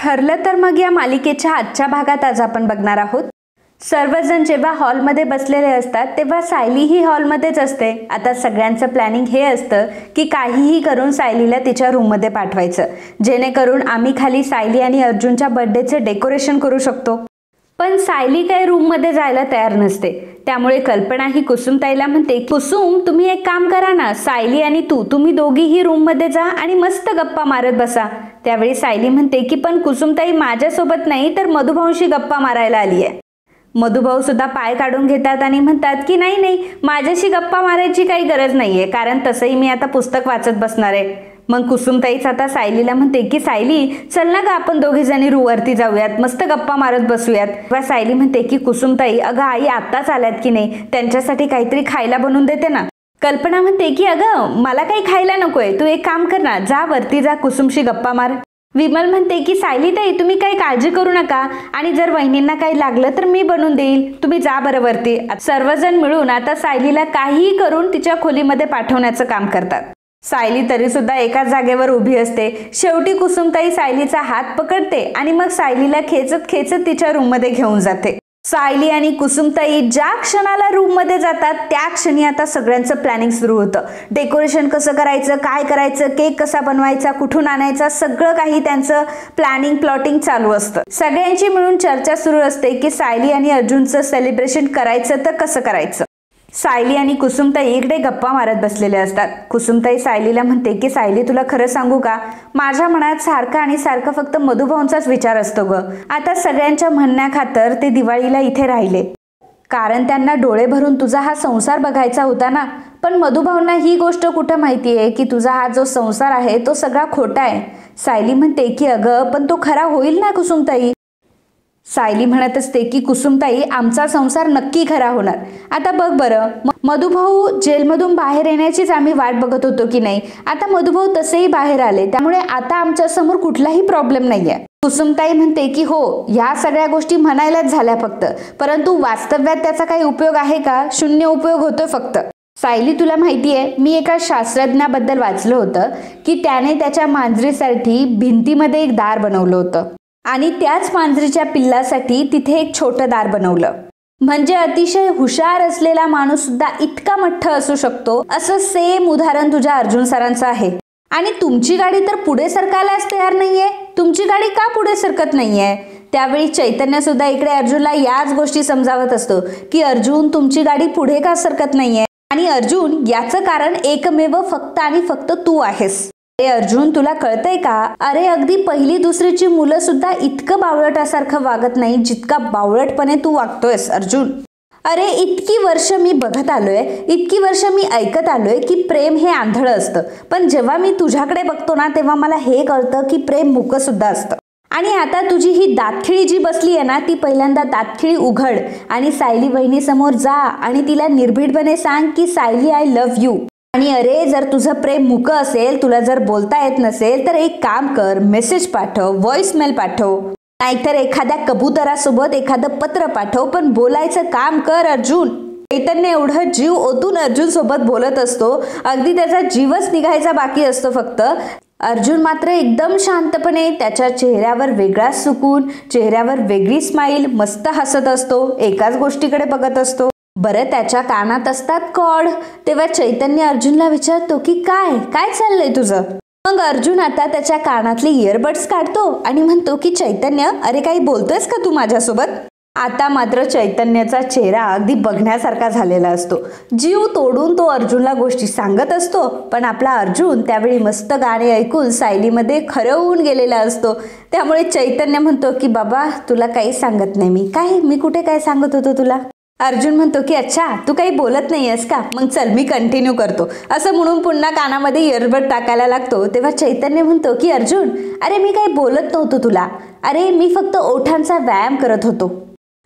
ठरलं तर मग या मालिकेच्या आजच्या भागात आज आपण बघणार आहोत. सर्वजण जेव्हा हॉलमध्ये बसलेले असतात तेव्हा सायली ही हॉलमध्येच असते. आता सगळ्यांचं प्लॅनिंग हे असतं की काहीही करून सायलीला तिच्या रूममध्ये पाठवायचं, जेणेकरून आम्ही खाली सायली आणि अर्जुनच्या बर्थडेचे डेकोरेशन करू शकतो. पण सायली काही रूममध्ये जायला तयार नसते. त्यामुळे कल्पना ही कुसुमताईला म्हणते, कुसुम तुम्ही एक काम करा ना, सायली आणि तुम्ही दोघीही रूममध्ये जा आणि मस्त गप्पा मारत बसा. त्यावेळी सायली म्हणते की पण कुसुमताई माझ्यासोबत नाही तर मधुभाऊशी गप्पा मारायला आली आहे. मधुभाऊ सुद्धा पाय काढून घेतात आणि म्हणतात की नाही नाही, माझ्याशी गप्पा मारायची काही गरज नाहीये, कारण तसंही मी आता पुस्तक वाचत बसणार आहे. मग कुसुमताईच आता सायलीला म्हणते की सायली चल ना ग, आपण दोघी जणी रूवरती जाऊयात, मस्त गप्पा मारत बसूयात. तेव्हा सायली म्हणते की कुसुमताई अगं आई आत्ताच आल्यात की नाही, त्यांच्यासाठी काहीतरी खायला बनवून देते ना. कल्पना म्हणते की अगं मला काही खायला नकोय, तू एक काम कर ना, जा वरती जा, कुसुमशी गप्पा मार. विमल म्हणते की सायलीताई तुम्ही काही काळजी करू नका, आणि जर वहिनींना काही लागलं तर मी बनवून देईल, तुम्ही जा बरं वरती. सर्वजण मिळून आता सायलीला काहीही करून तिच्या खोलीमध्ये पाठवण्याचं काम करतात. सायली तरी सुद्धा एकाच जागेवर उभी असते. शेवटी कुसुमताई सायलीचा हात पकडते आणि मग सायलीला खेचत खेचत तिच्या रूममध्ये घेऊन जाते. सायली आणि कुसुमताई ज्या क्षणाला रूममध्ये जातात त्या क्षणी आता सगळ्यांचं प्लॅनिंग सुरू होतं. डेकोरेशन कसं करायचं, काय करायचं, केक कसा बनवायचा, कुठून आणायचा, सगळं काही त्यांचं प्लॅनिंग प्लॉटिंग चालू असतं. सगळ्यांची मिळून चर्चा सुरू असते की सायली आणि अर्जुनचं सेलिब्रेशन करायचं तर कसं करायचं. सायली आणि कुसुमताई इकडे गप्पा मारत बसलेले असतात. कुसुमताई सायलीला म्हणते की सायली तुला खरं सांगू का, माझ्या मनात सारखं आणि सारखं फक्त मधुभाऊंचाच विचार असतो ग. आता सगळ्यांच्या म्हणण्याखातर ते दिवाळीला इथे राहिले, कारण त्यांना डोळे भरून तुझा हा संसार बघायचा होता ना. पण मधुभाऊंना ही गोष्ट कुठं माहिती आहे की तुझा हा जो संसार आहे तो सगळा खोटा आहे. सायली म्हणते की अगं पण तो खरा होईल ना कुसुमताई. सायली म्हणत असते की कुसुमताई आमचा संसार नक्की खरा होणार. आता बघ बरं, मधुभाऊ जेलमधून बाहेर येण्याचीच आम्ही वाट बघत होतो की नाही, आता मधुभाऊ तसेही बाहेर आले, त्यामुळे आता आमच्या समोर कुठलाही प्रॉब्लेम नाहीये. कुसुमताई म्हणते की हो, ह्या सगळ्या गोष्टी म्हणायलाच झाल्या फक्त, परंतु वास्तव्यात त्याचा काही उपयोग आहे का, शून्य उपयोग होतोय फक्त. सायली तुला माहितीये, मी एका शास्त्रज्ञाबद्दल वाचलं होतं की त्याने त्याच्या मांजरीसाठी भिंतीमध्ये एक दार बनवलं होतं आणि त्याच मांजरीच्या पिल्लासाठी तिथे एक छोटं दार बनवलं. म्हणजे अतिशय हुशार असलेला माणूस सुद्धा इतका मठ्ठ असू शकतो, असं सेम उदाहरण तुझ्या अर्जुन सरांचं आहे. आणि तुमची गाडी तर पुढे सरकायलाच तयार नाहीये, तुमची गाडी का पुढे सरकत नाहीये. त्यावेळी चैतन्य सुद्धा इकडे अर्जुनला याच गोष्टी समजावत असतो की अर्जुन तुमची गाडी पुढे का सरकत नाहीये, आणि अर्जुन याचं कारण एकमेव फक्त आणि फक्त तू आहेस. अरे अर्जुन तुला कळतंय का, अरे अगदी पहिली दुसरीची मुलं सुद्धा इतकं बावळटासारखं वागत नाही जितका बावळटपणे तू वागतोयस अर्जुन. अरे इतकी वर्ष मी बघत आलोय, इतकी वर्ष मी ऐकत आलोय की प्रेम हे आंधळं असतं, पण जेव्हा मी तुझ्याकडे बघतो ना तेव्हा मला हे कळतं की प्रेम मुकं सुद्धा असतं. आणि आता तुझी ही दातखिळी जी बसली आहे ना, ती पहिल्यांदा दातखिळी उघड आणि सायली वहिनी समोर जा आणि तिला निर्भीडपणे सांग की सायली आय लव्ह यू. आणि अरे जर तुझं प्रेम मुकं असेल, तुला जर बोलता येत नसेल तर एक काम कर, मेसेज पाठव, व्हॉइसमेल पाठव, नाहीतर एखाद्या कबुतरासोबत एखादं पत्र पाठव, पण बोलायचं काम कर अर्जुन. चैतन्य एवढं जीव ओतून अर्जुन सोबत बोलत असतो, अगदी त्याचा जीवच निघायचा बाकी असतो फक्त. अर्जुन मात्र एकदम शांतपणे त्याच्या चेहऱ्यावर वेगळा सुकून, चेहऱ्यावर वेगळी स्माईल, मस्त हसत असतो, एकाच गोष्टीकडे बघत असतो. बरं त्याच्या कानात असतात कॉर्ड. तेव्हा चैतन्य अर्जुनला विचारतो की काय काय चाललंय तुझं. मग अर्जुन आता त्याच्या कानातले इयरबड्स काढतो आणि म्हणतो की चैतन्य अरे काही बोलतोयस का तू माझ्यासोबत. आता मात्र चैतन्याचा चेहरा अगदी बघण्यासारखा झालेला असतो. जीव तोडून तो अर्जुनला गोष्टी सांगत असतो, पण आपला अर्जुन त्यावेळी मस्त गाणे ऐकून सायलीमध्ये खरवून गेलेला असतो. त्यामुळे चैतन्य म्हणतो की बाबा तुला काही सांगत नाही मी. काय मी कुठे काय सांगत होतो तुला. अर्जुन म्हणतो की अच्छा तू काही बोलत नाहीयेस का, मग चल मी कंटिन्यू करतो, असं म्हणून पुन्हा कानामध्ये इयरबड टाकायला लागतो. तेव्हा चैतन्य म्हणतो की अर्जुन अरे मी काही बोलत नव्हतो तुला, अरे मी फक्त ओठांचा व्यायाम करत होतो.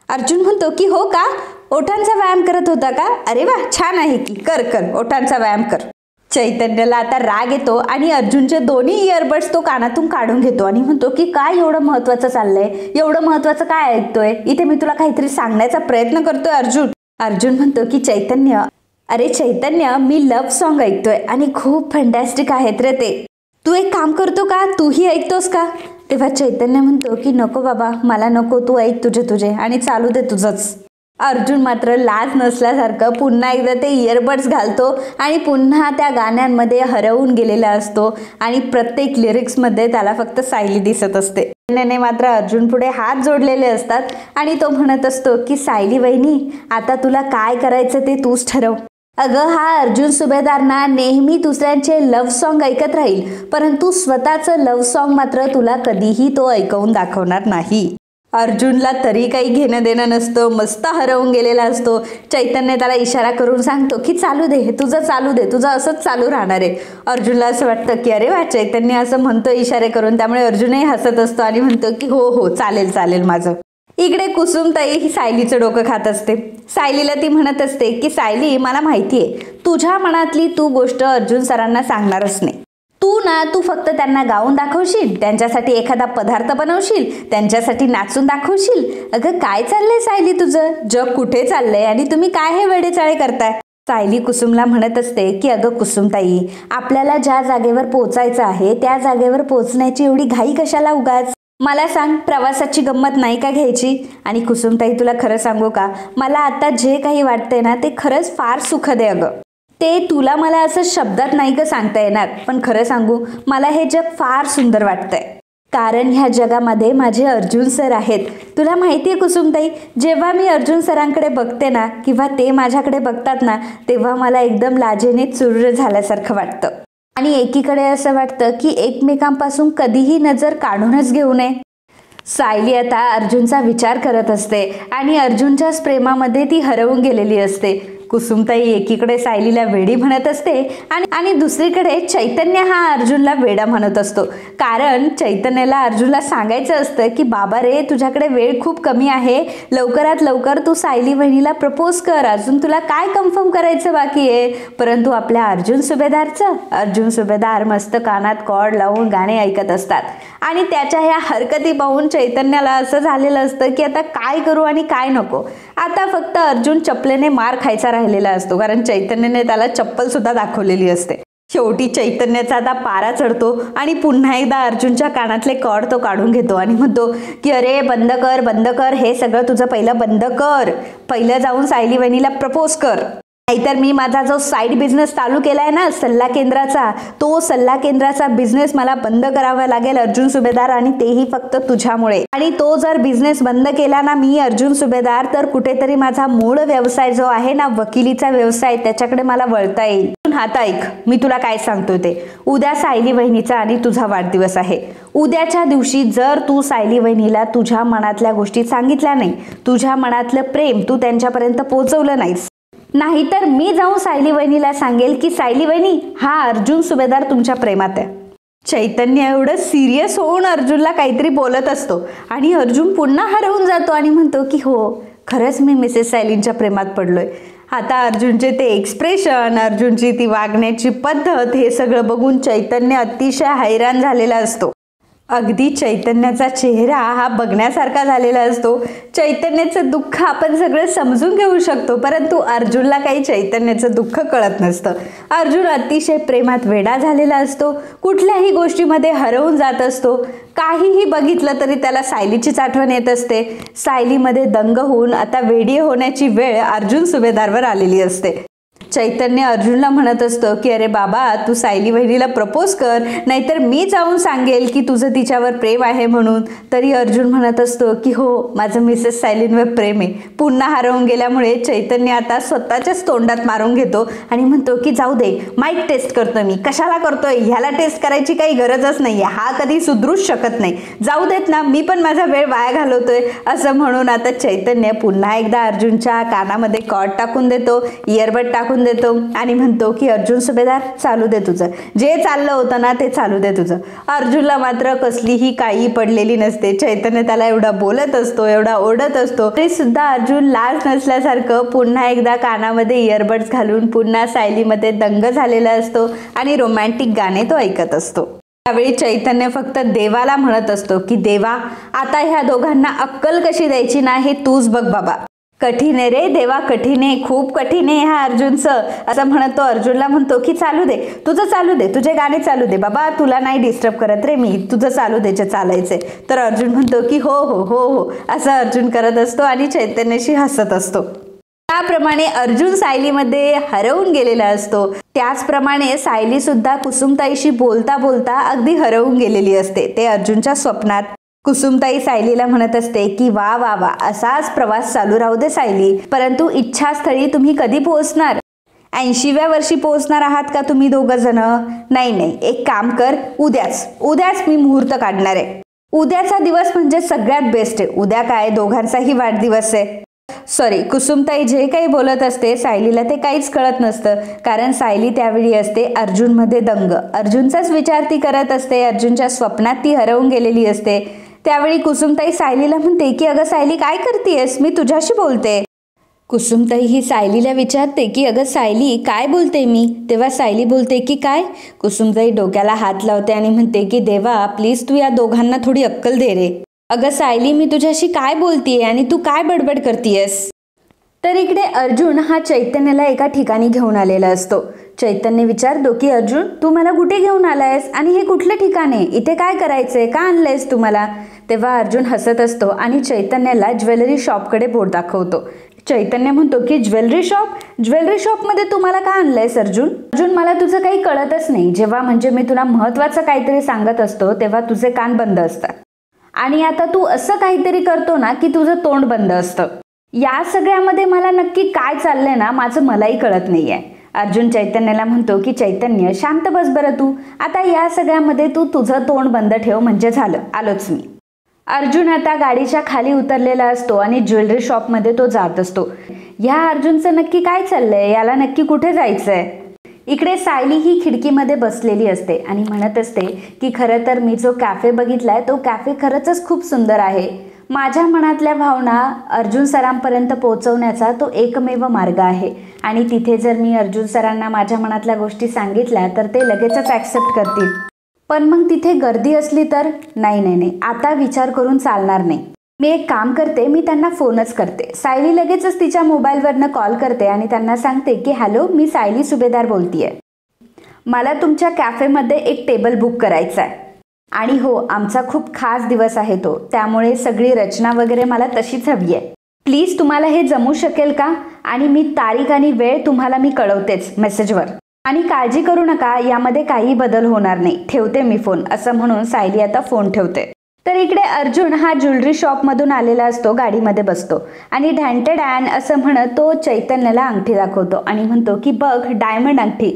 अर्जुन म्हणतो की हो का, ओठांचा व्यायाम करत होता का, अरे वा छान आहे की, कर कर ओठांचा व्यायाम कर. चैतन्याला आता राग येतो आणि अर्जुनचे दोन्ही इयरबड्स तो कानातून काढून घेतो आणि म्हणतो की काय एवढं महत्वाचं चाललंय, एवढं महत्वाचं काय ऐकतोय, इथे मी तुला काहीतरी सांगण्याचा प्रयत्न करतोय अर्जुन. अर्जुन म्हणतो की चैतन्य अरे चैतन्य मी लव्ह सॉन्ग ऐकतोय आणि खूप फंटॅस्टिक आहेत रे ते, तू एक काम करतो का, तूही ऐकतोस का? तेव्हा चैतन्य म्हणतो की नको बाबा, मला नको, तू ऐक तुझे आणि चालू दे तुझंच. अर्जुन मात्र लाज नसल्यासारखं पुन्हा एकदा ते इयरबड्स घालतो आणि पुन्हा त्या गाण्यांमध्ये हरवून गेलेला असतो आणि प्रत्येक लिरिक्समध्ये त्याला फक्त सायली दिसत असते. चैतन्याने मात्र अर्जुन पुढे हात जोडलेले असतात आणि तो म्हणत असतो की सायली वहिनी, आता तुला काय करायचं ते तूच ठरव. अगं, हा अर्जुन सुभेदार ना नेहमी दुसऱ्यांचे लव्ह सॉन्ग ऐकत राहील, परंतु स्वतःचं लव्ह सॉन्ग मात्र तुला कधीही तो ऐकवून दाखवणार नाही. अर्जुनला तरी काही घेणं देणं नसतं, मस्त हरवून गेलेला असतो. चैतन्य त्याला इशारा करून सांगतो की चालू दे, तुझं चालू दे, तुझं असंच चालू राहणार आहे. अर्जुनला असं वाटतं की अरे वा, चैतन्य असं म्हणतो इशारे करून, त्यामुळे अर्जुनही हसत असतो आणि म्हणतो की हो हो चालेल चालेल माझं. इकडे कुसुमताई ही सायलीचं डोकं खात असते. सायलीला ती म्हणत असते की सायली, मला माहिती आहे तुझ्या मनातली तू गोष्ट अर्जुन सरांना सांगणारच नाही. तू फक्त त्यांना गाऊन दाखवशील, त्यांच्यासाठी एखादा पदार्थ बनवशील, त्यांच्यासाठी नाचून दाखवशील. अगं काय चाललंय सायली तुझं, जग कुठे चाललंय आणि तुम्ही काय हे वेडेचाळे करताय? सायली कुसुमला म्हणत असते की अगं कुसुमताई, आपल्याला ज्या जागेवर पोचायचं आहे त्या जागेवर पोचण्याची एवढी घाई कशाला उगाच? मला सांग, प्रवासाची गंमत नाही का घ्यायची? आणि कुसुमताई, तुला खरं सांगू का, मला आता जे काही वाटतंय ना ते खरंच फार सुखद आहे. अगं ते तुला मला असं शब्दात नाही का सांगता येणार, पण खरं सांगू, मला हे जग फार सुंदर वाटतंय. कारण ह्या जगामध्ये माझे अर्जुन सर आहेत. तुला माहिती आहे कुसुमताई, जेव्हा मी अर्जुन सरांकडे बघते ना किंवा ते माझ्याकडे बघतात ना, तेव्हा मला एकदम लाजेने चुर्र झाल्यासारखं वाटतं. आणि एकीकडे असं वाटतं की एकमेकांपासून कधीही नजर काढूनच घेऊ नये. सायली आता अर्जुनचा विचार करत असते आणि अर्जुनच्याच प्रेमामध्ये ती हरवून गेलेली असते. कुसुमताई एकीकडे सायलीला वेडी म्हणत असते आणि दुसरीकडे चैतन्य हा अर्जुनला वेडा म्हणत असतो. कारण चैतन्याला अर्जुनला सांगायचं असतं की बाबा रे, तुझ्याकडे वेळ खूप कमी आहे, लवकरात लवकर तू सायली वहिनीला प्रपोज कर, अजून तुला काय कन्फर्म करायचं बाकी आहे. परंतु आपल्या अर्जुन सुभेदार मस्त कानात कॉर्ड लावून गाणे ऐकत असतात आणि त्याच्या ह्या हरकती पाहून चैतन्याला असं झालेलं असतं की आता काय करू आणि काय नको. आता फक्त अर्जुन चपलेने मार खायचा राहिलेला असतो, कारण चैतन्याने त्याला चप्पल सुद्धा दाखवलेली असते. शेवटी चैतन्याचा आता पारा चढतो आणि पुन्हा एकदा अर्जुनच्या कानातले कॉर्ड तो काढून घेतो आणि म्हणतो की अरे बंद कर, हे सगळं तुझं पहिलं बंद कर, पहिलं जाऊन सायली वहिनीला प्रपोज कर, नाहीतर मी माझा जो साईड बिझनेस चालू केलाय ना सल्ला केंद्राचा, तो सल्ला केंद्राचा बिझनेस मला बंद करावा लागेल अर्जुन सुभेदार, आणि तेही फक्त तुझ्यामुळे. आणि तो जर बिझनेस बंद केला ना मी अर्जुन सुभेदार, तर कुठेतरी माझा मूळ व्यवसाय जो आहे ना वकिलीचा व्यवसाय, त्याच्याकडे मला वळता येईल. आता ऐक, मी तुला काय सांगतोय ते. उद्या सायली वहिनीचा आणि तुझा वाढदिवस आहे. उद्याच्या दिवशी जर तू सायली वहिनीला तुझ्या मनातल्या गोष्टी सांगितल्या नाही, तुझ्या मनातलं प्रेम तू त्यांच्यापर्यंत पोहोचवलं नाहीस, नाहीतर मी जाऊन सायली वहिनीला सांगेल की सायली वहिनी, हा अर्जुन सुभेदार तुमच्या प्रेमात आहे. चैतन्य एवढं सिरियस होऊन अर्जुनला काहीतरी बोलत असतो आणि अर्जुन पुन्हा हरवून जातो आणि म्हणतो की हो, खरंच मी मिसेस सायलींच्या प्रेमात पडलोय. आता अर्जुनचे ते एक्सप्रेशन, अर्जुनची ती वागण्याची पद्धत, हे सगळं बघून चैतन्य अतिशय हैराण झालेला असतो. अगदी चैतन्याचा चेहरा हा बघण्यासारखा झालेला असतो. चैतन्याचं दुःख आपण सगळं समजून घेऊ शकतो, परंतु अर्जुनला काही चैतन्याचं दुःख कळत नसतं. अर्जुन अतिशय प्रेमात वेडा झालेला असतो, कुठल्याही गोष्टीमध्ये हरवून जात असतो. काहीही बघितलं तरी त्याला सायलीचीच आठवण येत असते. सायलीमध्ये दंग होऊन आता वेडी होण्याची वेळ अर्जुन सुभेदारवर आलेली असते. चैतन्य अर्जुनला म्हणत असतो की अरे बाबा, तू सायली वहिनीला प्रपोज कर, नाहीतर मी जाऊन सांगेल की तुझं तिच्यावर प्रेम आहे म्हणून. तरी अर्जुन म्हणत असतो की हो, माझं मिसेस सायलींवर प्रेम आहे. पुन्हा हरवून गेल्यामुळे चैतन्य आता स्वतःच्याच तोंडात मारून घेतो आणि म्हणतो की जाऊ दे, माईक टेस्ट करतोय मी, कशाला करतोय, ह्याला टेस्ट करायची काही गरजच नाहीये, हा कधी सुधरूच शकत नाही, जाऊ देत ना, मी पण माझा वेळ वाया घालवतोय. असं म्हणून आता चैतन्य पुन्हा एकदा अर्जुनच्या कानामध्ये कॉर्ड टाकून देतो, इयरबड टाकून देतो आणि म्हणतो की अर्जुन सुभेदार, चालू दे तुझं जे चाललं होतं ना, ते चालू दे तुझं. अर्जुनला मात्र कसलीही काही पडलेली नसते. चैतन्य त्याला एवढा बोलत असतो, एवढा ओढत असतो, तरी सुद्धा अर्जुन लाज नसल्यासारखं पुन्हा एकदा कानामध्ये इयरबड्स घालून पुन्हा सायलीमध्ये दंग झालेला असतो आणि रोमॅन्टिक गाणे तो ऐकत असतो. त्यावेळी चैतन्य फक्त देवाला म्हणत असतो की देवा, आता ह्या दोघांना अक्कल कशी द्यायची ना, हे तूच बघ बाबा. कठीण आहे रे देवा, कठीण आहे, खूप कठीण आहे हा अर्जुनचं, असं म्हणत तो अर्जुनला म्हणतो की चालू दे, तुझं चालू दे, तुझे गाणे चालू दे बाबा, तुला नाही डिस्टर्ब करत रे मी, तुझं चालू दे जे चालायचे. तर अर्जुन म्हणतो की हो हो हो हो असं अर्जुन करत असतो आणि चैतन्यशी हसत असतो. त्याप्रमाणे अर्जुन सायलीमध्ये हरवून गेलेला असतो. त्याचप्रमाणे सायली सुद्धा कुसुमताईशी बोलता बोलता अगदी हरवून गेलेली असते. ते अर्जुनच्या स्वप्नात कुसुमताई सायलीला म्हणत असते की वा वा वा, असाच प्रवास चालू राहू दे सायली, परंतु इच्छास्थळी तुम्ही कधी पोहोचणार? 80व्या वर्षी पोहोचणार आहात का तुम्ही दोघं जण? नाही नाही, एक काम कर, उद्याच मी मुहूर्त काढणार आहे. उद्याचा दिवस म्हणजे सगळ्यात बेस्ट आहे. उद्या काय, दोघांचाही वाढदिवस आहे. सॉरी, कुसुमताई जे काही बोलत असते सायलीला ते काहीच कळत नसतं, कारण सायली त्यावेळी असते अर्जुनमध्ये दंग. अर्जुनचाच विचार ती करत असते, अर्जुनच्या स्वप्नात ती हरवून गेलेली असते. त्यावेळी कुसुमताई सायलीला म्हणते की अगं सायली काय करतेयस, मी तुझ्याशी बोलते. कुसुमताई ही सायलीला विचारते की अगं सायली काय बोलते मी? तेव्हा सायली बोलते की काय? कुसुमताई डोक्याला हात लावते आणि म्हणते की देवा प्लीज तू या दोघांना थोडी अक्कल दे रे. अगं सायली मी तुझ्याशी काय बोलतीये आणि तू काय बडबड करतीयस? तर इकडे अर्जुन हा चैतन्याला एका ठिकाणी घेऊन आलेला असतो. चैतन्य विचारतो की अर्जुन तू मला कुठे घेऊन आलायस आणि हे कुठलं ठिकाण आहे, इथे काय करायचंय, का आणलंयस तू मला? तेव्हा अर्जुन हसत असतो आणि चैतन्याला ज्वेलरी शॉपकडे बोट दाखवतो. चैतन्य म्हणतो की ज्वेलरी शॉपमध्ये तू मला का आणलंयस अर्जुन? मला तुझं काही कळतच नाही. जेव्हा म्हणजे मी तुला महत्वाचं काहीतरी सांगत असतो तेव्हा तुझे कान बंद असतात आणि आता तू असं काहीतरी करतो ना की तुझं तोंड बंद असतं. या सगळ्यामध्ये मला नक्की काय चाललंय ना माझं मलाही कळत नाहीये. अर्जुन चैतन्याला म्हणतो की चैतन्य शांत बस बरं तू, आता या सगळ्यामध्ये तू तुझं तोंड बंद ठेव म्हणजे झालं, आलोच मी. अर्जुन आता गाडीच्या खाली उतरलेला असतो आणि ज्वेलरी शॉपमध्ये तो जात असतो. ह्या अर्जुनचं नक्की काय चाललंय, याला नक्की कुठे जायचंय? इकडे सायली ही खिडकीमध्ये बसलेली असते आणि म्हणत असते की खरं तर मी जो कॅफे बघितलाय तो कॅफे खरंच खूप सुंदर आहे. माझ्या मनातल्या भावना अर्जुन सरांपर्यंत पोहोचवण्याचा तो एकमेव मार्ग आहे आणि तिथे जर मी अर्जुन सरांना माझ्या मनातल्या गोष्टी सांगितल्या तर ते लगेचच ॲक्सेप्ट करतील. पण मग तिथे गर्दी असली तर? नाही, आता विचार करून चालणार नाही. मी एक काम करते, मी त्यांना फोनच करते. सायली लगेचच तिच्या मोबाईलवरनं कॉल करते आणि त्यांना सांगते की हॅलो, मी सायली सुभेदार बोलतीये. मला तुमच्या कॅफेमध्ये एक टेबल बुक करायचा आहे आणि हो आमचा खूप खास दिवस आहे तो, त्यामुळे सगळी रचना वगैरे मला तशीच हवी आहे. प्लीज तुम्हाला हे जमू शकेल का? आणि मी तारीख आणि वेळ तुम्हाला मी कळवतेच मेसेजवर. आणि काळजी करू नका, यामध्ये काही बदल होणार नाही. ठेवते मी फोन, असं म्हणून सायली आता फोन ठेवते. तर इकडे अर्जुन हा ज्वेलरी शॉपमधून आलेला असतो, गाडीमध्ये बसतो आणि ढँटेड ॲन असं म्हणत तो चैतन्याला अंगठी दाखवतो आणि म्हणतो की बघ डायमंड अंगठी,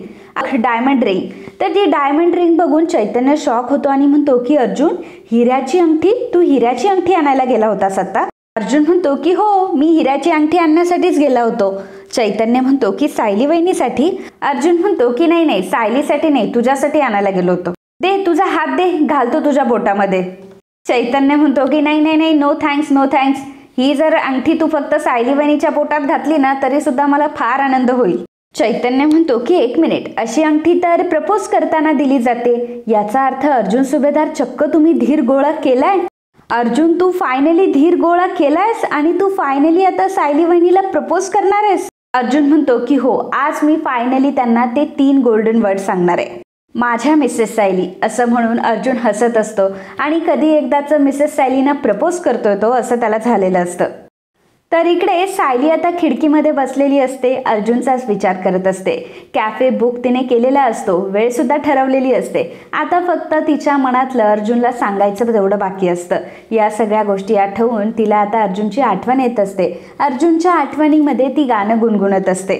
डायमंड रिंग. तर ती डायमंड रिंग बघून चैतन्य शॉक होतो आणि म्हणतो की अर्जुन हिऱ्याची अंगठी, तू हिऱ्याची अंगठी आणायला गेला होतास आता? अर्जुन म्हणतो की हो, मी हिऱ्याची अंगठी आणण्यासाठीच गेला होतो. चैतन्य म्हणतो की सायली वहिनीसाठी? अर्जुन म्हणतो की नाही सायलीसाठी नाही, तुझ्यासाठी आणायला गेलो होतो. दे तुझा हात दे, घालतो तुझ्या बोटामध्ये. चैतन्य म्हणतो की नाही नो थँक्स. ही जर अंगठी तू फक्त सायली वहिनीच्या बोटात घातली ना तरी सुद्धा मला फार आनंद होईल. चैतन्य म्हणतो की एक मिनिट, अशी अंगठी तर प्रपोज करताना दिली जाते. याचा अर्थ अर्जुन सुभेदार चक्क तुम्ही धीर गोळा केलाय? अर्जुन तू फायनली धीर गोळा केलायस आणि तू फायनली आता सायली वहिनीला प्रपोज करणार आहेस? अर्जुन म्हणतो की हो, आज मी फायनली त्यांना ते 3 गोल्डन वर्ड सांगणार आहे, माझ्या मिसेस सायली. असं म्हणून अर्जुन हसत असतो आणि कधी एकदाच मिसेस सायलीना प्रपोज करतोय तो, असं त्याला झालेलं असतं. तर इकडे सायली आता खिडकीमध्ये बसलेली असते, अर्जुनचाच विचार करत असते. कॅफे बुक तिने केलेला असतो, वेळ सुद्धा ठरवलेली असते. आता फक्त तिच्या मनातलं अर्जुनला सांगायचं तेवढं बाकी असतं. या सगळ्या गोष्टी आठवून तिला आता अर्जुनची आठवण येत असते. अर्जुनच्या आठवणीमध्ये ती गाणं गुणगुणत असते.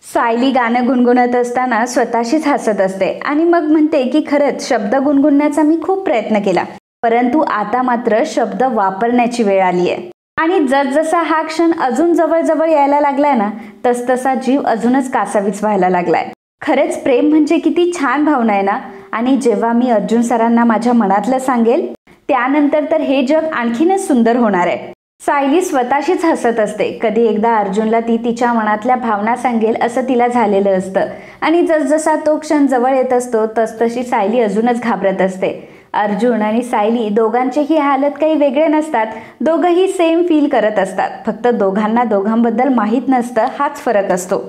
सायली गाणं गुणगुणत असताना स्वतःशीच हसत असते आणि मग म्हणते की खरंच शब्द गुणगुणण्याचा मी खूप प्रयत्न केला, परंतु आता मात्र शब्द वापरण्याची वेळ आली आहे. आणि जसजसा हा क्षण अजून जवळ यायला लागलाय ना तसतसा जीव अजूनच कासावीस व्हायला लागलाय. खरेच प्रेम म्हणजे किती छान भावना आहे ना. आणि जेव्हा मी अर्जुन सरांना माझ्या मनातलं सांगेल त्यानंतर तर हे जग आणखीनच सुंदर होणार आहे. सायली स्वतःशीच हसत असते. कधी एकदा अर्जुनला ती तिच्या मनातल्या भावना सांगेल असं तिला झालेलं असतं आणि जसजसा तो क्षण जवळ येत असतो तसतशी सायली अजूनच घाबरत असते. अर्जुन आणि सायली दोघांचेही हालत काही वेगळे नसतात. दोघंही सेम फील करत असतात. फक्त दोघांना दोघांबद्दल माहीत नसतं, हाच फरक असतो.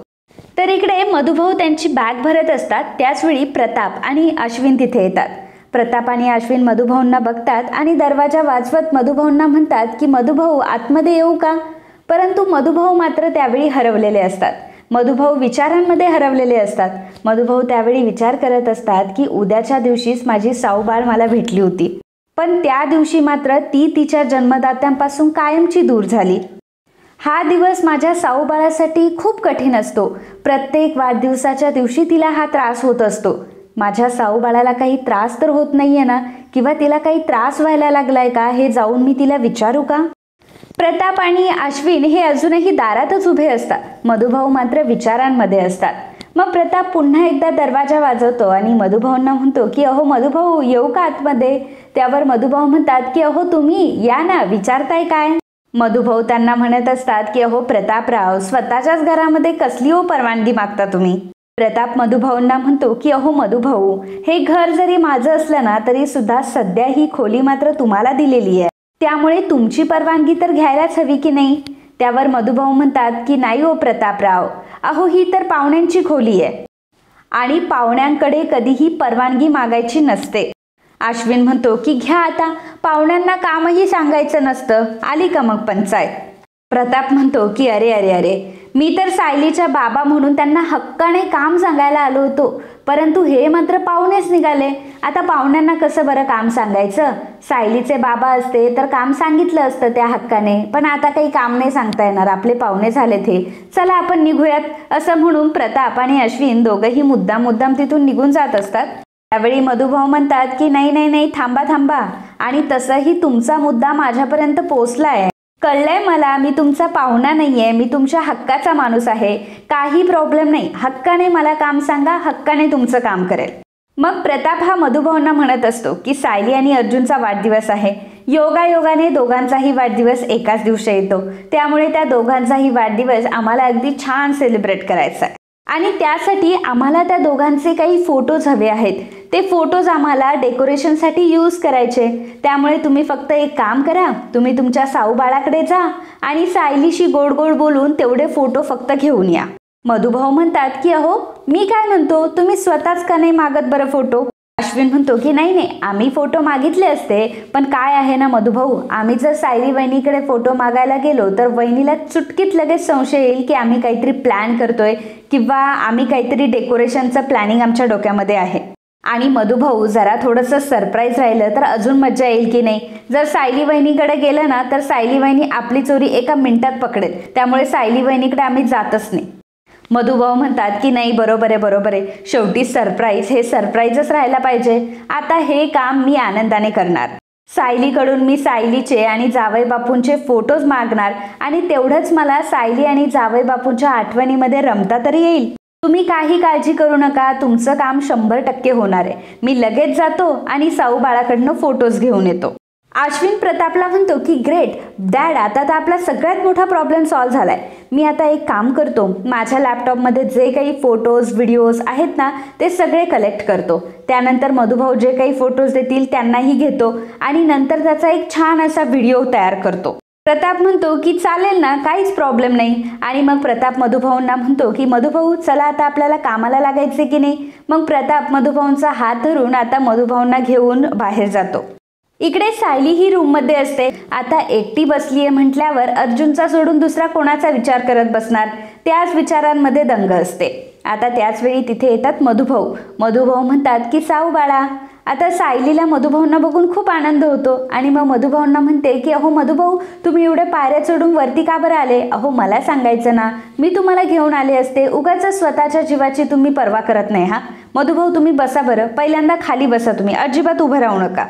तर इकडे मधुभाऊ त्यांची बॅग भरत असतात. त्याचवेळी प्रताप आणि अश्विन तिथे येतात. प्रताप आणि अश्विन मधुभाऊंना बघतात आणि दरवाजा वाजवत मधुभाऊंना म्हणतात की मधुभाऊ आतमध्ये येऊ का. परंतु मधुभाऊ मात्र त्यावेळी हरवलेले असतात. मधुभाऊ विचारांमध्ये हरवलेले असतात. मधुभाऊ त्यावेळी विचार करत असतात की उद्याच्या दिवशीच माझी साऊबाळ मला भेटली होती, पण त्या दिवशी मात्र ती तिच्या जन्मदात्यांपासून कायमची दूर झाली. हा दिवस माझ्या साऊबाळासाठी खूप कठीण असतो. प्रत्येक वाढदिवसाच्या दिवशी तिला हा त्रास होत असतो. माझ्या साऊबाळाला काही त्रास तर होत नाहीये ना, किंवा तिला काही त्रास व्हायला लागलाय का, हे जाऊन मी तिला विचारू का. प्रताप आणि अश्विन हे अजूनही दारातच उभे असतात. मधुभाऊ मात्र विचारांमध्ये असतात. मग प्रताप पुन्हा एकदा दरवाजा वाजवतो आणि मधुभाऊंना म्हणतो की अहो मधुभाऊ येऊ का आतमध्ये. त्यावर मधुभाऊ म्हणतात की अहो तुम्ही या ना, विचारताय काय. मधुभाऊ त्यांना म्हणत असतात की अहो प्रतापराव, स्वतःच्याच घरामध्ये कसली हो परवानगी मागता तुम्ही. प्रताप मधुभाऊंना म्हणतो की अहो मधुभाऊ, हे घर जरी माझं असलं ना तरी सुद्धा सध्या ही खोली मात्र तुम्हाला दिलेली आहे, त्यामुळे तुमची परवानगी तर घ्यायलाच हवी की नाही. त्यावर मधुभाऊ म्हणतात की नाही हो प्रतापराव, अहो ही तर पाहुण्यांची खोली आहे आणि पाहुण्यांकडे कधीही परवानगी मागायची नसते. अश्विन म्हणतो की घ्या आता, पाहुण्यांना कामही सांगायचं नसतं, आली का मग पंचायत. प्रताप म्हणतो की अरे अरे अरे, मी तर सायलीच्या बाबा म्हणून त्यांना हक्काने काम सांगायला आलो होतो, परंतु हे मात्र पाहुणेच निघाले. आता पाहुण्यांना कसं बरं काम सांगायचं. सायलीचे बाबा असते तर काम सांगितलं असतं त्या हक्काने, पण आता काही काम नाही सांगता येणार, आपले पाहुणे झालेत हे, चला आपण निघूयात. असं म्हणून प्रताप आणि अश्विन दोघंही मुद्दाम तिथून निघून जात असतात. त्यावेळी मधुभाऊ म्हणतात की नाही नाही नाही, थांबा थांबा, आणि तसंही तुमचा मुद्दा माझ्यापर्यंत पोहोचलाय. कळलंय मला, मी तुमचा पाहुणा नाहीये, मी तुमच्या हक्काचा माणूस आहे. काही प्रॉब्लेम नाही, हक्काने मला काम सांगा, हक्काने तुमचं काम करेल. मग प्रताप हा मधुभाऊंना म्हणत असतो की सायली आणि अर्जुनचा वाढदिवस आहे. योगायोगाने दोघांचाही वाढदिवस एकाच दिवशी येतो, त्यामुळे त्या दोघांचाही वाढदिवस आम्हाला अगदी छान सेलिब्रेट करायचा आहे आणि त्यासाठी आम्हाला त्या दोघांचे काही फोटोज हवे आहेत. ते फोटोज आम्हाला डेकोरेशनसाठी यूज करायचे. त्यामुळे तुम्ही फक्त एक काम करा, तुम्ही तुमच्या साऊबाळाकडे जा आणि सायलीशी गोड गोड बोलून तेवढे फोटो फक्त घेऊन या. मधुभाऊ म्हणतात की अहो मी काय म्हणतो, तुम्ही स्वतःच का नाही मागत बरं फोटो. अश्विन म्हणतो की नाही नाही, आम्ही फोटो मागितले असते, पण काय आहे ना मधुभाऊ, आम्ही जर सायली वहिनीकडे फोटो मागायला गेलो तर वहिनीला चुटकीत लगेच संशय येईल की आम्ही काहीतरी प्लॅन करतोय किंवा आम्ही काहीतरी डेकोरेशनचं प्लॅनिंग आमच्या डोक्यामध्ये आहे. आणि मधुभाऊ जरा थोडंसं सरप्राईज राहिलं तर अजून मज्जा येईल की नाही. जर सायली वहिनीकडे गेलं ना तर सायली वहिनी आपली चोरी एका मिनिटात पकडेल, त्यामुळे सायली वहिनीकडे आम्ही जातच नाही. मधुभाऊ म्हणतात की नाही, बरोबर आहे, शेवटी सरप्राईज हे सरप्राईजच राहायला पाहिजे. आता हे काम मी आनंदाने करणार. सायलीकडून मी सायलीचे आणि जावई बापूंचे फोटोज मागणार आणि तेवढंच मला सायली आणि जावई बापूंच्या आठवणीमध्ये रमता तरी येईल. तुम्ही काही काळजी करू नका, तुमचं काम 100% होणार आहे. मी लगेच जातो आणि साऊबाळाकडनं फोटोज घेऊन येतो. अश्विन प्रतापला म्हणतो की ग्रेट डॅड, आता तर आपला सगळ्यात मोठा प्रॉब्लेम सॉल्व्ह झालाय. मी आता एक काम करतो, माझ्या लॅपटॉपमध्ये जे काही फोटोज व्हिडिओज आहेत ना ते सगळे कलेक्ट करतो. त्यानंतर मधुभाऊ जे काही फोटोज देतील त्यांनाही घेतो आणि नंतर त्याचा एक छान असा व्हिडिओ तयार करतो. प्रताप म्हणतो की चालेल ना, काहीच प्रॉब्लेम नाही. आणि मग प्रताप मधुभाऊंना म्हणतो की मधुभाऊ चला आता आपल्याला कामाला लागायचे की नाही. मग प्रताप मधुभाऊंचा हात धरून आता मधुभाऊंना घेऊन बाहेर जातो. इकडे सायली ही रूममध्ये असते. आता एकटी बसलीये म्हटल्यावर अर्जुनचा सोडून दुसरा कोणाचा विचार करत बसणार, त्याच विचारांमध्ये दंग असते. आता त्याच वेळी तिथे येतात मधुभाऊ. मधुभाऊ म्हणतात की साऊबाळा. आता सायलीला मधुभाऊंना बघून खूप आनंद होतो आणि मग मधुभाऊंना म्हणते की अहो मधुभाऊ, तुम्ही एवढे पायऱ्या चढून वरती का बरं आले. अहो मला सांगायचं ना, मी तुम्हाला घेऊन आले असते. उगाच स्वतःच्या जीवाची तुम्ही पर्वा करत नाही. हा मधुभाऊ तुम्ही बसा बरं, पहिल्यांदा खाली बसा, तुम्ही अजिबात उभं राहू नका.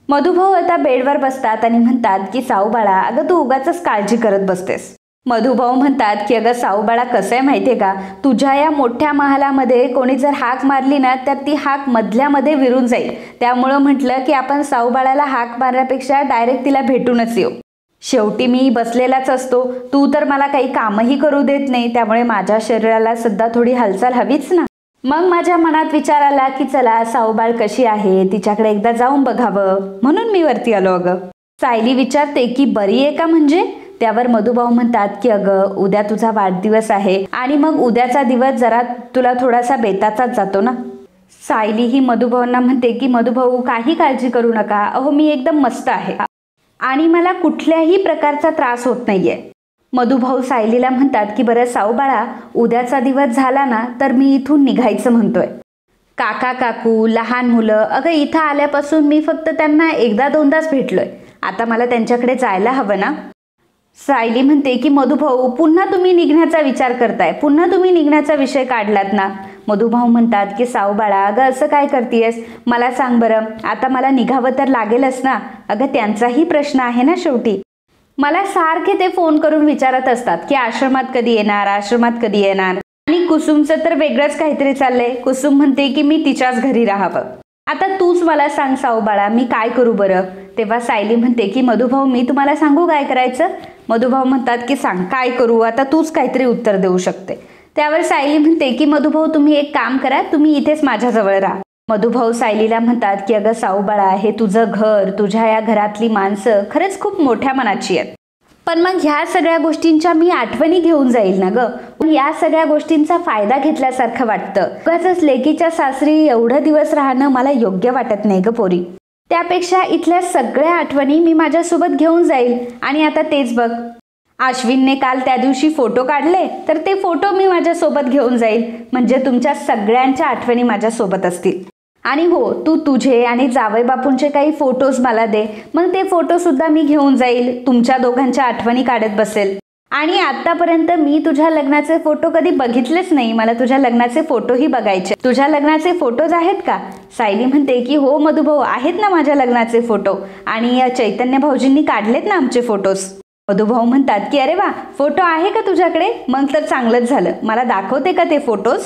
मधुभाऊ आता बेडवर बसतात आणि म्हणतात की साऊबाळा, अगं तू उगाचच काळजी करत बसतेस. मधुभाऊ म्हणतात की अगं साऊबाळा, कसं आहे माहितीये का, तुझ्या या मोठ्या महालामध्ये कोणी जर हाक मारली ना तर ती हाक मधल्यामध्ये विरून जाईल. त्यामुळं म्हटलं की आपण साऊबाळाला हाक मारण्यापेक्षा डायरेक्ट तिला भेटूनच येऊ. शेवटी मी बसलेलाच असतो, तू तर मला काही कामही करू देत नाही, त्यामुळे माझ्या शरीराला सुद्धा थोडी हालचाल हवीच ना. मग माझ्या मनात विचार आला की चला साऊबाळ कशी आहे तिच्याकडे एकदा जाऊन बघावं, म्हणून मी वरती आलो. अगं सायली विचारते की बरी आहे का म्हणजे? त्यावर मधुभाऊ म्हणतात की अगं उद्या तुझा वाढदिवस आहे आणि मग उद्याचा दिवस जरा तुला थोडासा बेताचाच जातो ना. सायली ही मधुभाऊंना म्हणते की मधुभाऊ काही काळजी करू नका, अहो मी एकदम मस्त आहे आणि मला कुठल्याही प्रकारचा त्रास होत नाहीये. मधुभाऊ सायलीला म्हणतात की बरं साऊबाळा, उद्याचा दिवस झाला ना तर मी इथून निघायचं म्हणतोय. काका काकू लहान मुलं, अगं इथं आल्यापासून मी फक्त त्यांना एकदा दोनदाच भेटलोय, आता मला त्यांच्याकडे जायला हवं ना. सायली म्हणते की मधुभाऊ पुन्हा तुम्ही निघण्याचा विचार करताय, पुन्हा तुम्ही निघण्याचा विषय काढलात ना. मधुभाऊ म्हणतात की साऊबाळा अगं असं काय करतेयस, मला सांग बरं, आता मला निघावं तर लागेलच ना. अगं त्यांचाही प्रश्न आहे ना शेवटी. मला सारखे ते फोन करून विचारत असतात की आश्रमात कधी येणार, आश्रमात कधी येणार. आणि कुसुमचं तर वेगळंच काहीतरी चाललंय. कुसुम म्हणते की मी तिच्याच घरी राहावं. आता तूच मला सांग साऊबाळा मी काय करू बरं. तेव्हा सायली म्हणते की मधुभाऊ मी तुम्हाला सांगू काय करायचं. मधुभाऊ म्हणतात की सांग काय करू, आता तूच काहीतरी उत्तर देऊ शकते. त्यावर सायली म्हणते की मधुभाऊ तुम्ही एक काम करा, तुम्ही इथेच माझ्याजवळ राहा. मधुभाऊ सायलीला म्हणतात की अगं साऊबाळा हे तुझं घर, तुझ्या या घरातली माणसं खरंच खूप मोठ्या मनाची आहेत, पण मग ह्या सगळ्या गोष्टींच्या मी आठवणी घेऊन जाईल ना गं. या सगळ्या गोष्टींचा फायदा घेतल्यासारखं वाटतं. उगाचच लेकीच्या सासरी एवढं दिवस राहणं मला योग्य वाटत नाही ग पोरी. त्यापेक्षा इथल्या सगळ्या आठवणी मी माझ्यासोबत घेऊन जाईल. आणि आता तेच बघ, अश्विनने काल त्या दिवशी फोटो काढले तर ते फोटो मी माझ्यासोबत घेऊन जाईल, म्हणजे तुमच्या सगळ्यांच्या आठवणी माझ्यासोबत असतील. आणि हो तू तुझे आणि जावई बापूंचे काही फोटोज मला दे, मग ते फोटो सुद्धा मी घेऊन जाईल, तुमच्या दोघांच्या आठवणी काढत बसेल. आणि आतापर्यंत मी तुझ्या लग्नाचे फोटो कधी बघितलेच नाही, मला तुझ्या लग्नाचे फोटोही बघायचे. तुझ्या लग्नाचे फोटोज आहेत का. सायली म्हणते की हो मधुभाऊ आहेत ना माझ्या लग्नाचे फोटो, आणि चैतन्य भाऊजींनी काढलेत ना आमचे फोटोज. मधुभाऊ म्हणतात की अरे वा, फोटो आहे का तुझ्याकडे, मग तर चांगलंच झालं, मला दाखवते का ते फोटोज.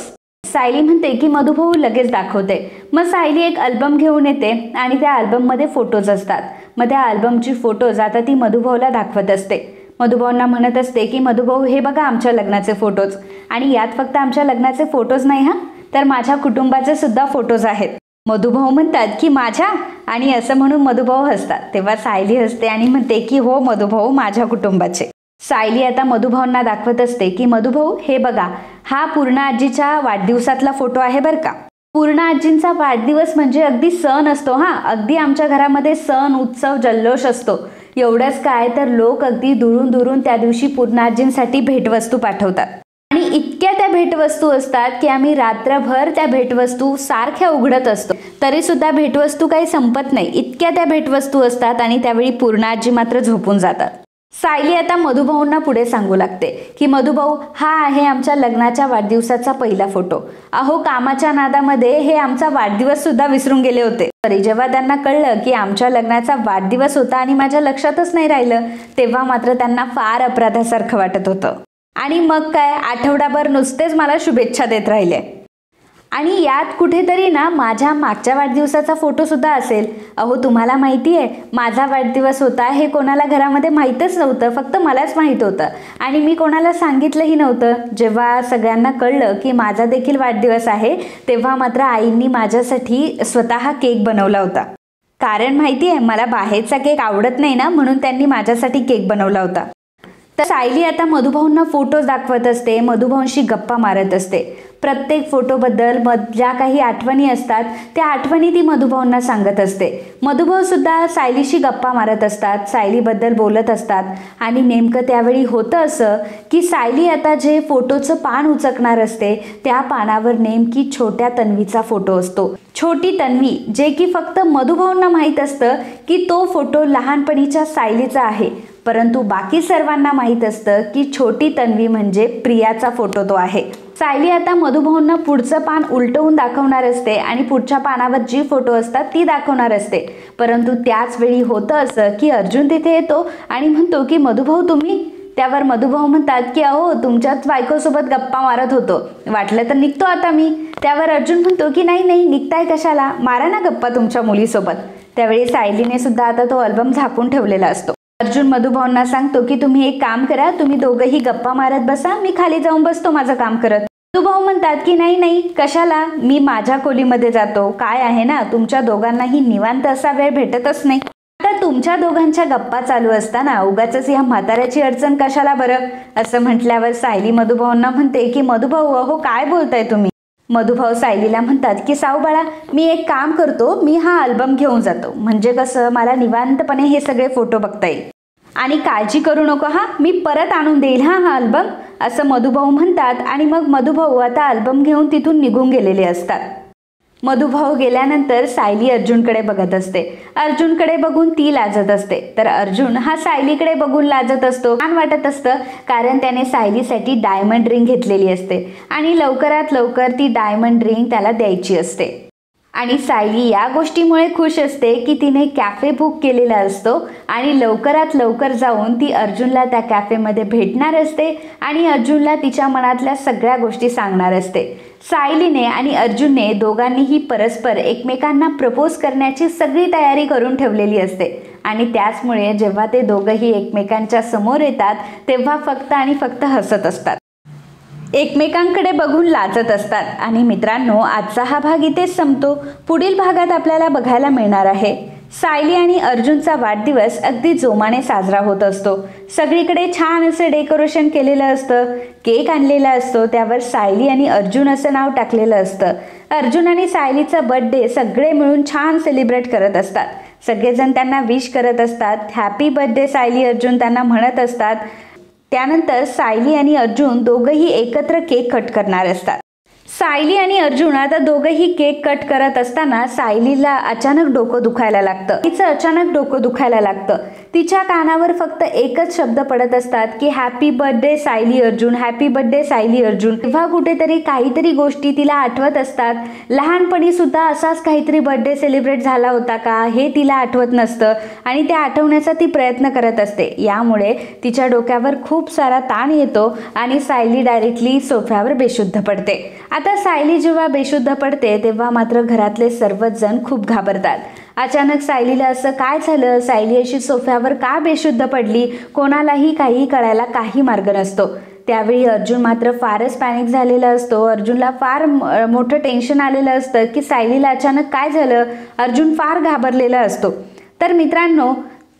सायली म्हणते की मधुभाऊ लगेच दाखवते. मग सायली एक अल्बम घेऊन येते आणि त्या अल्बममध्ये फोटोज असतात. मग त्या अल्बमची फोटोज आता ती मधुभाऊला दाखवत असते. मधुभाऊंना म्हणत असते की मधुभाऊ हे बघा आमच्या लग्नाचे फोटोज, आणि यात फक्त आमच्या लग्नाचे फोटोज नाही हा, तर माझ्या कुटुंबाचे सुद्धा फोटोज आहेत. मधुभाऊ म्हणतात की माझ्या, आणि असं म्हणून मधुभाऊ हसतात. तेव्हा सायली हसते आणि म्हणते की हो मधुभाऊ माझ्या कुटुंबाचे. सायली आता मधुभाऊंना दाखवत असते की मधुभाऊ हे बघा, हा पूर्णा आजीच्या वाढदिवसातला फोटो आहे बरं का. पूर्णा आजींचा वाढदिवस म्हणजे अगदी सण असतो हा, अगदी आमच्या घरामध्ये सण उत्सव जल्लोष असतो. एवढंच काय तर लोक अगदी दुरून दुरून त्या दिवशी पूर्णा आजींसाठी भेटवस्तू पाठवतात, आणि इतक्या त्या भेटवस्तू असतात की आम्ही रात्रभर त्या भेटवस्तू सारख्या उघडत असतो, तरी सुद्धा भेटवस्तू काही संपत नाही, इतक्या त्या भेटवस्तू असतात. आणि त्यावेळी पूर्णा आजी मात्र झोपून जातात. सायली आता मधुभाऊंना पुढे सांगू लागते की मधुभाऊ हा आहे आमच्या लग्नाच्या वाढदिवसाचा पहिला फोटो. अहो कामाच्या नादामध्ये हे आमचा वाढदिवस सुद्धा विसरून गेले होते. तरी जेव्हा त्यांना कळलं की आमच्या लग्नाचा वाढदिवस होता आणि माझ्या लक्षातच नाही राहिलं, तेव्हा मात्र त्यांना फार अपराधासारखं वाटत होतं. आणि मग काय आठवडाभर नुसतेच मला शुभेच्छा देत राहिले. आणि यात कुठेतरी ना माझ्या मागच्या वाढदिवसाचा फोटो सुद्धा असेल. अहो तुम्हाला माहिती आहे माझा वाढदिवस होता हे कोणाला घरामध्ये माहीतच नव्हतं, फक्त मलाच माहीत होतं, आणि मी कोणाला सांगितलंही नव्हतं. जेव्हा सगळ्यांना कळलं की माझा देखील वाढदिवस आहे, तेव्हा मात्र आईंनी माझ्यासाठी स्वतः केक बनवला होता. कारण माहिती आहे मला बाहेरचा केक आवडत नाही ना, म्हणून त्यांनी माझ्यासाठी केक बनवला होता. तर सायली आता मधुभाऊंना फोटोज दाखवत असते, मधुभाऊंशी गप्पा मारत असते. प्रत्येक फोटोबद्दल ज्या काही आठवणी असतात त्या आठवणी ती मधुभाऊंना सांगत असते. मधुभाऊ सुद्धा सायलीशी गप्पा मारत असतात, सायलीबद्दल बोलत असतात. आणि नेमकं त्यावेळी होतं असं की सायली आता जे फोटोचं पान उचकणार असते त्या पानावर नेमकी छोट्या तन्वीचा फोटो असतो. छोटी तन्वी, जे की फक्त मधुभाऊंना माहीत असतं की तो फोटो लहानपणीच्या सायलीचा आहे, परंतु बाकी सर्वांना माहीत असतं की छोटी तन्वी म्हणजे प्रियाचा फोटो तो आहे. सायली आता मधुभाऊंना पुढचं पान उलटवून दाखवणार असते आणि पुढच्या पानावर जी फोटो असतात ती दाखवणार असते. परंतु त्याच वेळी होतं असं की अर्जुन तिथे येतो आणि म्हणतो की मधुभाऊ तुम्ही. त्यावर मधुभाऊ म्हणतात की अहो तुमच्याच बायकोसोबत गप्पा मारत होतो, वाटलं तर निघतो आता मी. त्यावर अर्जुन म्हणतो की नाही नाही निघताय कशाला, मारा ना गप्पा तुमच्या मुलीसोबत. त्यावेळी सायलीने सुद्धा आता तो अल्बम झाकून ठेवलेला असतो. अर्जुन मधुभाऊंना सांगतो की तुम्ही एक काम करा, तुम्ही दोघंही गप्पा मारत बसा, मी खाली जाऊन बसतो माझं काम करत. मधुभाऊ म्हणतात की नाही नाही, कशाला, मी माझ्या खोलीमध्ये जातो, काय आहे ना, तुमच्या दोघांनाही निवांत असा वेळ भेटतच नाही. आता तुमच्या दोघांच्या गप्पा चालू असताना उगाचच ह्या म्हाताऱ्याची अडचण कशाला बरं, असं म्हटल्यावर सायली मधुभाऊंना म्हणते की मधुभाऊ अहो काय बोलताय तुम्ही. मधुभाऊ सायलीला म्हणतात की साऊ बाळा, मी एक काम करतो, मी हा अल्बम घेऊन जातो, म्हणजे कसं मला निवांतपणे हे सगळे फोटो बघता येईल. आणि काळजी करू नको हा, मी परत आणून देईल हा अल्बम, असं मधुभाऊ म्हणतात. आणि मग मधुभाऊ आता अल्बम घेऊन तिथून निघून गेलेले असतात. मधुभाऊ गेल्यानंतर सायली अर्जुनकडे बघत असते. अर्जुनकडे बघून ती लाजत असते, तर अर्जुन हा सायलीकडे बघून लाजत असतो. छान वाटत असतं, कारण त्याने सायलीसाठी डायमंड रिंग घेतलेली असते आणि लवकरात लवकर ती डायमंड रिंग त्याला द्यायची असते. आणि सायली या गोष्टीमुळे खुश असते की तिने कॅफे बुक केलेला असतो आणि लवकरात लवकर जाऊन ती अर्जुनला त्या कॅफेमध्ये भेटणार असते आणि अर्जुनला तिच्या मनातल्या सगळ्या गोष्टी सांगणार असते. सायलीने आणि अर्जुनने दोघांनीही परस्पर एकमेकांना प्रपोज करण्याची सगळी तयारी करून ठेवलेली असते आणि त्याचमुळे जेव्हा ते दोघंही एकमेकांच्या समोर येतात तेव्हा फक्त आणि फक्त हसत असतात, एकमेकांकडे बघून लाजत असतात. आणि मित्रांनो, आजचा हा भाग इथेच संपतो. पुढील भागात आपल्याला बघायला मिळणार आहे सायली आणि अर्जुनचा वाढदिवस अगदी जोमाने साजरा होत असतो. सगळीकडे छान असे डेकोरेशन केलेलं असतं, केक आणलेला असतो, त्यावर सायली आणि अर्जुन असं नाव टाकलेलं असतं. अर्जुन आणि सायलीचा बर्थडे सगळे मिळून छान सेलिब्रेट करत असतात. सगळेजण त्यांना विश करत असतात, हॅपी बर्थडे सायली अर्जुन त्यांना म्हणत असतात. त्यानंतर सायली आणि अर्जुन दोघंही एकत्र केक कट करणार असतात. सायली आणि अर्जुन आता दोघंही केक कट करत असताना सायलीला अचानक डोकं दुखायला लागतं. तिचं अचानक डोकं दुखायला लागतं. तिच्या कानावर फक्त एकच शब्द पडत असतात की happy birthday Sayali Arjun, happy birthday Sayali Arjun. तेव्हा कुठेतरी काहीतरी गोष्टी तिला आठवत असतात. लहानपणी सुद्धा असाच काहीतरी बर्थडे सेलिब्रेट झाला होता का हे तिला आठवत नसतं आणि ते आठवण्याचा ती प्रयत्न करत असते. यामुळे तिच्या डोक्यावर खूप सारा ताण येतो आणि सायली डायरेक्टली सोफ्यावर बेशुद्ध पडते. आता सायली जेव्हा बेशुद्ध पडते तेव्हा मात्र घरातले सर्वच जण खूप घाबरतात. अचानक सायलीला असं काय झालं, सायली अशी सोफ्यावर का बेशुद्ध पडली, कोणालाही काही कळायला काही मार्ग नसतो. त्यावेळी अर्जुन मात्र फारच पॅनिक झालेला असतो. अर्जुनला फार मोठं टेन्शन आलेलं असतं की सायलीला अचानक काय झालं. अर्जुन फार घाबरलेला असतो. तर मित्रांनो,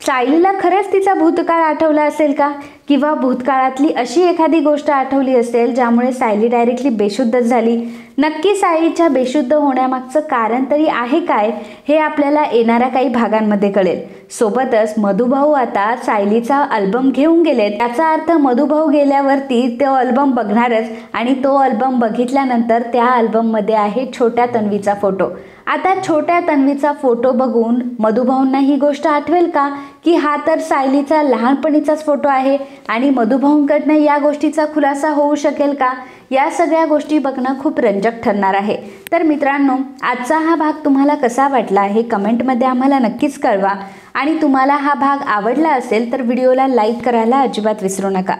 सायलीला खरंच तिचा भूतकाळ आठवला असेल का, किंवा भूतकाळातली अशी एखादी गोष्ट आठवली असेल ज्यामुळे सायली डायरेक्टली बेशुद्धच झाली. नक्की सायलीच्या बेशुद्ध होण्यामागचं कारण तरी आहे काय, हे आपल्याला येणाऱ्या काही भागांमध्ये कळेल. सोबतच मधुभाऊ आता सायलीचा अल्बम घेऊन गेले, त्याचा अर्थ मधुभाऊ गेल्यावरती तो अल्बम बघणारच आणि तो अल्बम बघितल्यानंतर त्या अल्बममध्ये आहे छोट्या तन्वीचा फोटो. आता छोट्या तन्वीचा फोटो बघून मधुभाऊंना ही गोष्ट आठवेल का की हा तर सायलीचा लहानपणीचाच फोटो आहे आणि मधुभाऊंकडनं या गोष्टीचा खुलासा होऊ शकेल का. या सगळ्या गोष्टी बघणं खूप रंजक ठरणार आहे. तर मित्रांनो, आजचा हा भाग तुम्हाला कसा वाटला हे कमेंटमध्ये आम्हाला नक्कीच कळवा आणि तुम्हाला हा भाग आवडला असेल तर व्हिडिओला लाईक करायला अजिबात विसरू नका.